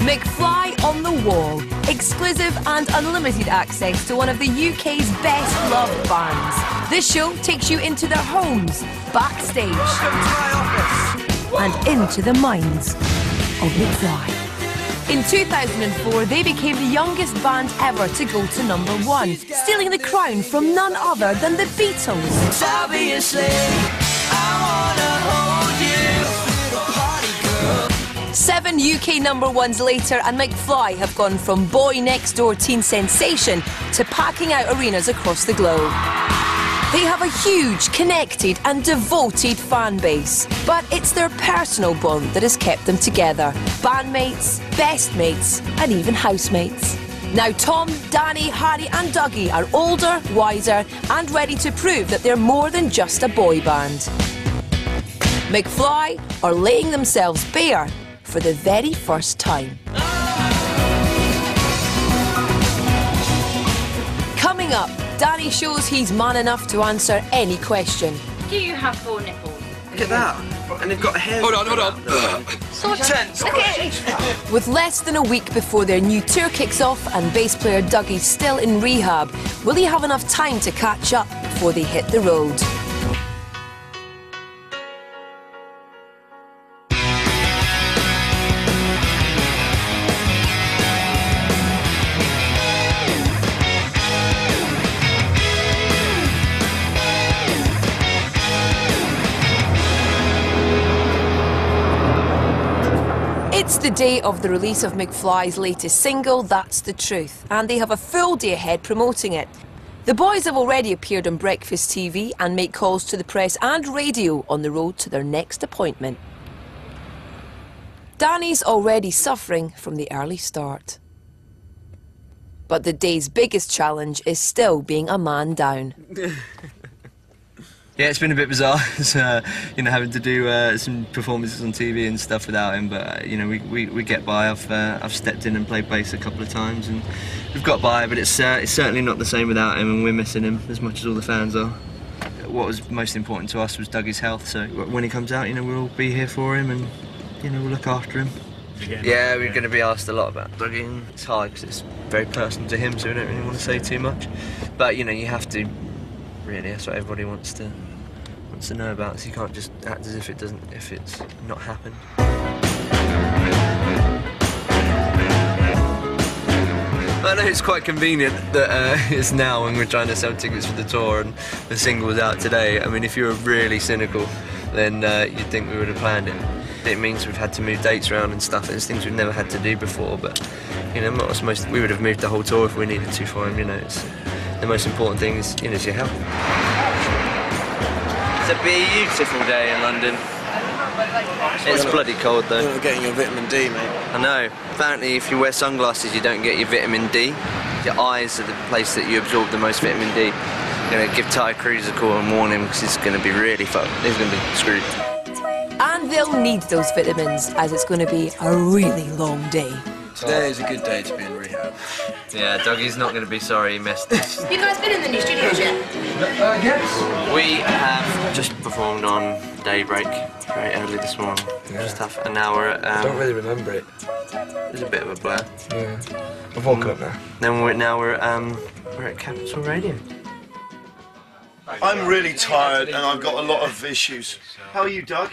McFly on the Wall. Exclusive and unlimited access to one of the UK's best loved bands. This show takes you into their homes, backstage, and into the minds of McFly. In 2004, they became the youngest band ever to go to #1, stealing the crown from none other than the Beatles. Obviously, I wanna hold you. 7 UK #1s later, and McFly have gone from boy next door teen sensation to packing out arenas across the globe. They have a huge, connected and devoted fan base. But it's their personal bond that has kept them together. Bandmates, best mates and even housemates. Now Tom, Danny, Harry and Dougie are older, wiser and ready to prove that they're more than just a boy band. McFly are laying themselves bare for the very first time. Coming up, Danny shows he's man enough to answer any question. Do you have 4 nipples? Look at that. And they've got hair. Hold on. So tense. Okay. With less than a week before their new tour kicks off and bass player Dougie's still in rehab, will he have enough time to catch up before they hit the road? It's the day of the release of McFly's latest single, That's the Truth, and they have a full day ahead promoting it. The boys have already appeared on Breakfast TV and make calls to the press and radio on the road to their next appointment. Danny's already suffering from the early start. But the day's biggest challenge is still being a man down. Yeah, it's been a bit bizarre, you know, having to do some performances on TV and stuff without him. But you know, we get by. I've stepped in and played bass a couple of times, and we've got by. But it's certainly not the same without him, and we're missing him as much as all the fans are. What was most important to us was Dougie's health. So when he comes out, you know, we'll all be here for him, and you know, we'll look after him. Yeah, we're going to be asked a lot about Dougie, and it's hard because it's very personal to him, so we don't really want to say too much. But you know, you have to. Really, that's what everybody wants to know about. So you can't just act as if it's not happened. I know it's quite convenient that it's now when we're trying to sell tickets for the tour and the single was out today. I mean, if you were really cynical, then you'd think we would have planned it. It means we've had to move dates around and stuff. It's things we've never had to do before. But you know, we would have moved the whole tour if we needed to for him. You know, the most important thing is, you know, is your health. It's a beautiful day in London. It's bloody cold though. You're not getting your vitamin D, mate. I know. Apparently, if you wear sunglasses, you don't get your vitamin D. Your eyes are the place that you absorb the most vitamin D. I'm gonna give Ty Cruz a call and warn him because it's gonna be really fucked. He's gonna be screwed. And they'll need those vitamins, as it's going to be a really long day. Today is a good day to be in rehab. Yeah, Dougie's not going to be sorry he missed this. You guys been in the new studios yet? Yes. We have just performed on Daybreak very early this morning. Yeah. Just tough. And now we're at... I don't really remember it. It was a bit of a blur. Yeah. I've woken up now. Then we're at Capital Radio. I'm really tired and I've got a lot of issues. How are you, Doug?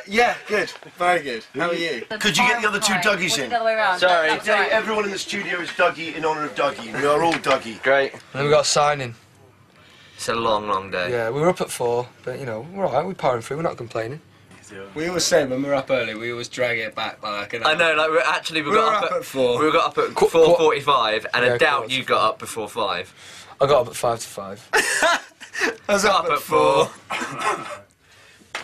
Yeah, good. Very good. How are you? Could you get the other two Dougies in? The other way around. Sorry. Today, everyone in the studio is Dougie in honour of Dougie. We are all Dougie. Great. And then we got a signing. It's a long, long day. Yeah, we were up at 4, but you know, we're alright, we're powering through, we're not complaining. We always say when we're up early, we always drag it back by like an hour. I know, like we got up at 4. We got up at 4:45, and I doubt you got up before 5. I got up at 5 to 5. I was up at 4.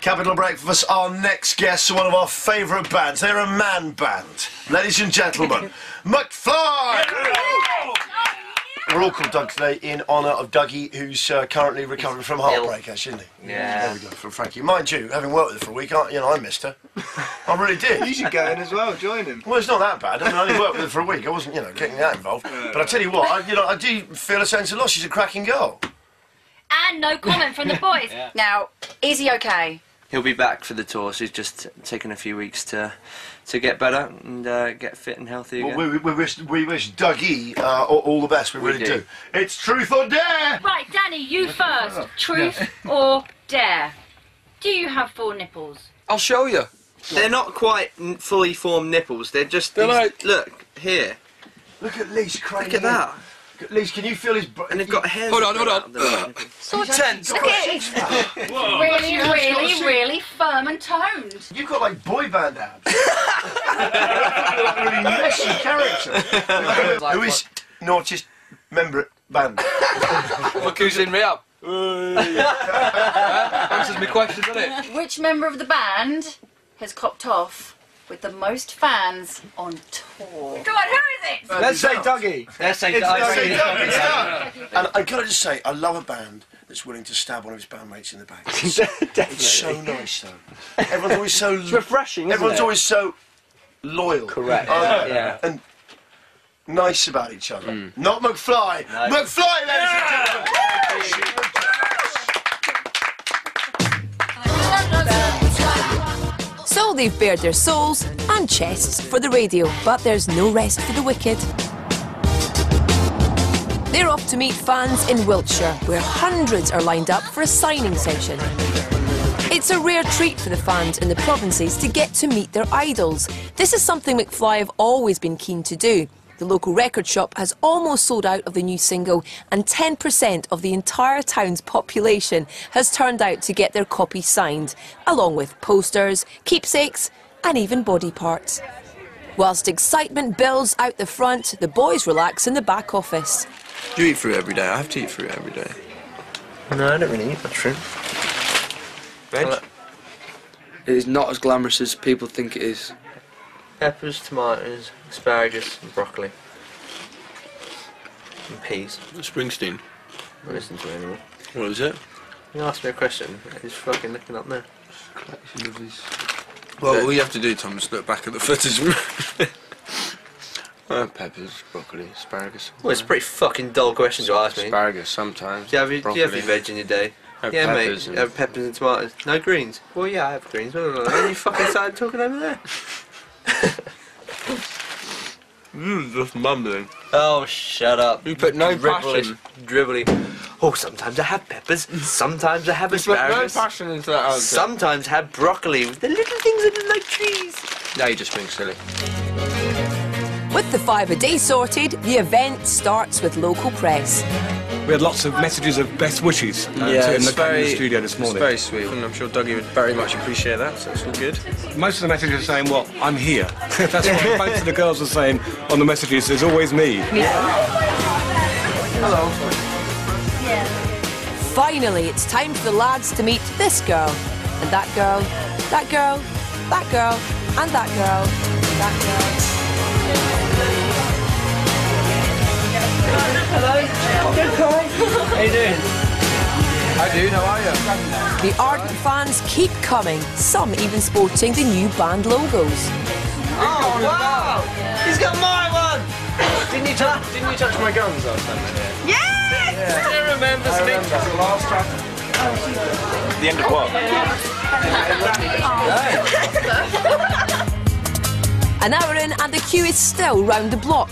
Capital Breakfast, our next guests are one of our favourite bands. They're a man band. Ladies and gentlemen, McFly! We're all called Doug today in honour of Dougie, who's currently recovering from heartbreak, actually, isn't he? Yeah. There we go, from Frankie. Mind you, having worked with her for a week, I missed her. I really did. You should go in as well, join him. Well, it's not that bad. I mean, I only worked with her for a week. I wasn't, getting that involved. But I tell you what, I do feel a sense of loss. She's a cracking girl. And no comment from the boys. Now, is he okay? He'll be back for the tour, so he's just taken a few weeks to to get better and get fit and healthy again. Well, we wish Dougie all the best. We really do. It's truth or dare. Right, Danny, you first. Truth or dare? Do you have 4 nipples? I'll show you. They're not quite fully formed nipples. They're just. Look here. Look at Lee's crying. Look at that. Lee's, can you feel his? And they've got hairs. Hold on. So tense. Really firm and toned. You've got like boy band abs. Like a really messy character. Who is naughtiest member at band? Look who's in me up. Answers my question, doesn't it? Which member of the band has copped off with the most fans on tour? Go on, who is it? Let's say Dougie. Let's say It's Dougie. Dougie. And I gotta just say, I love a band that's willing to stab one of his bandmates in the back. It's so nice, though. Everyone's always so. It's refreshing. Everyone's always so loyal. Correct. Yeah. And nice about each other. Not McFly. No. McFly, ladies and gentlemen. So they've bared their souls and chests for the radio, but there's no rest for the wicked. They're off to meet fans in Wiltshire, where hundreds are lined up for a signing session. It's a rare treat for the fans in the provinces to get to meet their idols. This is something McFly have always been keen to do. The local record shop has almost sold out of the new single, and 10% of the entire town's population has turned out to get their copy signed, along with posters, keepsakes and even body parts. Whilst excitement builds out the front, the boys relax in the back office. Do you eat fruit every day? I have to eat fruit every day. No, I don't really eat much fruit. Veg? It is not as glamorous as people think it is. Peppers, tomatoes, asparagus and broccoli. And peas. Springsteen. I don't listen to it anymore. What is it? You asked me a question, he's fucking looking up there. Well, all you have to do, Tom, is look back at the footage. Peppers, broccoli, asparagus. Well, it's a pretty fucking dull question to ask me. Asparagus sometimes. Do you have your veg in your day? Have Yeah, peppers mate, and- have peppers and tomatoes. No greens? Well, yeah, I have greens. You fucking started talking over there. Just mumbling. Oh, shut up. You put no Dribbling. passion. Dribbling. Oh, sometimes I have peppers. Sometimes I have You put no asparagus. passion into that answer. Sometimes I have broccoli with the little things that look like trees. Now you're just being silly. With the 5 a day sorted, the event starts with local press. We had lots of messages of best wishes in the studio this morning. It's very sweet, and I'm sure Dougie would very much appreciate that, so it's all good. Most of the messages are saying, well, I'm here. That's what most of the girls are saying on the messages. There's always me. Hello. Finally, it's time for the lads to meet this girl, and that girl, that girl, that girl, and that girl, that girl. Hello. Good boy. How you doing? How are you? The ardent fans keep coming, some even sporting the new band logos. Oh, wow! He's got my one! Didn't you touch my guns last time? Yes! He remembers me. Last time. The end of what? An hour in and the queue is still round the block.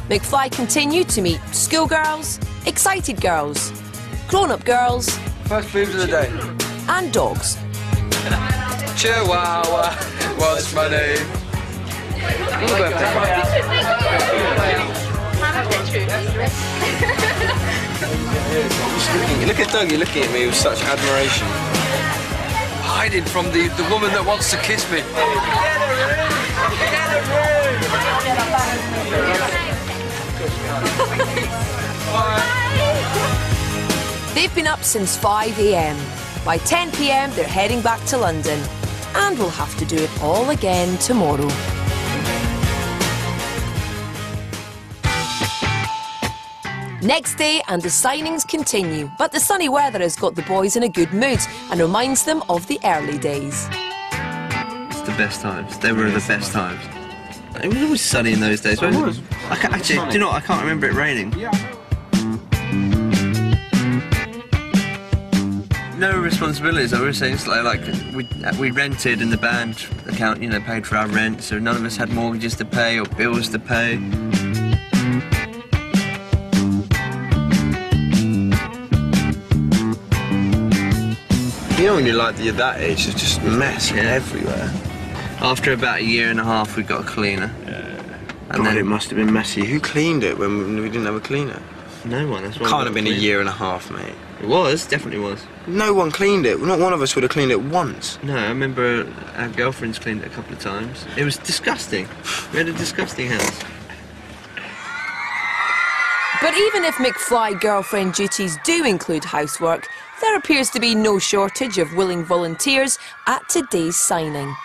McFly continued to meet schoolgirls, excited girls, grown-up girls First boobs of the day. and dogs. Chihuahua, what's my name? Look at Dougie looking at me with such admiration. Hiding from the woman that wants to kiss me. They've been up since 5 a.m. By 10 p.m. they're heading back to London, and will have to do it all again tomorrow. Next day and the signings continue, but the sunny weather has got the boys in a good mood and reminds them of the early days. It's the best times. They were the best times. It was always sunny in those days. Wasn't it? Actually, do you know what? I can't remember it raining. no responsibilities. I was saying it's like we rented and the band account, you know, paid for our rent, so none of us had mortgages to pay or bills to pay. You know when you're like you're that age, there's just mess everywhere. After about a year and a half, we got a cleaner. And then it must have been messy. Who cleaned it when we didn't have a cleaner? No one. That's why Can't have been a year and a half, mate. It was, definitely was. No one cleaned it. Not one of us would have cleaned it once. No, I remember our girlfriends cleaned it a couple of times. It was disgusting. We had a disgusting house. But even if McFly girlfriend duties do include housework, there appears to be no shortage of willing volunteers at today's signing.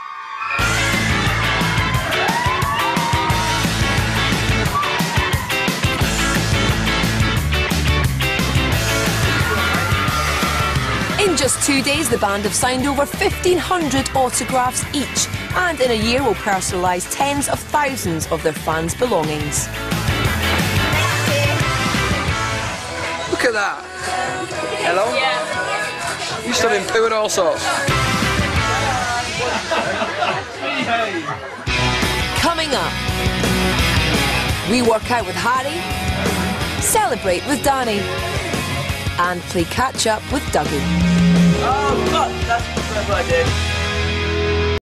In just 2 days, the band have signed over 1,500 autographs each, and in a year will personalise tens of thousands of their fans' belongings. Look at that. Hello? Yeah. You stood in poo and all sorts. Coming up, we work out with Harry, celebrate with Danny, and play catch-up with Dougie. Oh, fuck, that's what I did.